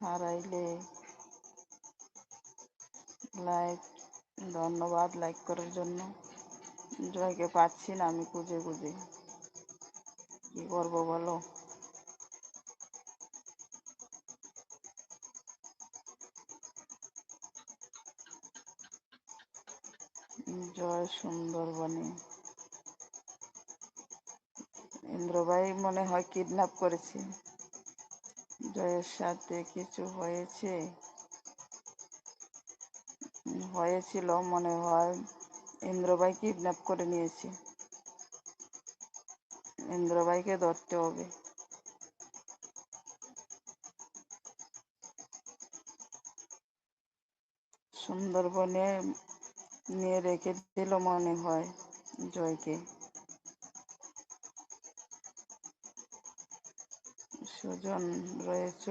হারাইলে like, ধন্যবাদ like করার জন্য। জয়কে পাচ্ছি না আমি খুঁজে খুঁজে, কি করবো বলো। জয় সুন্দরবনে। ইন্দ্রভাই মনে হয় কিডন্যাপ করেছে। জয়ের সাথে কিছু হয়েছিল মনে হয়। ইন্দ্রভাই কিডন্যাপ করে নিয়েছে। ইন্দ্রভাইকে ধরতে হবে। সুন্দরবনে নিয়ে রেখে দিল মনে হয় জয়কে। সুজন রয়েছ?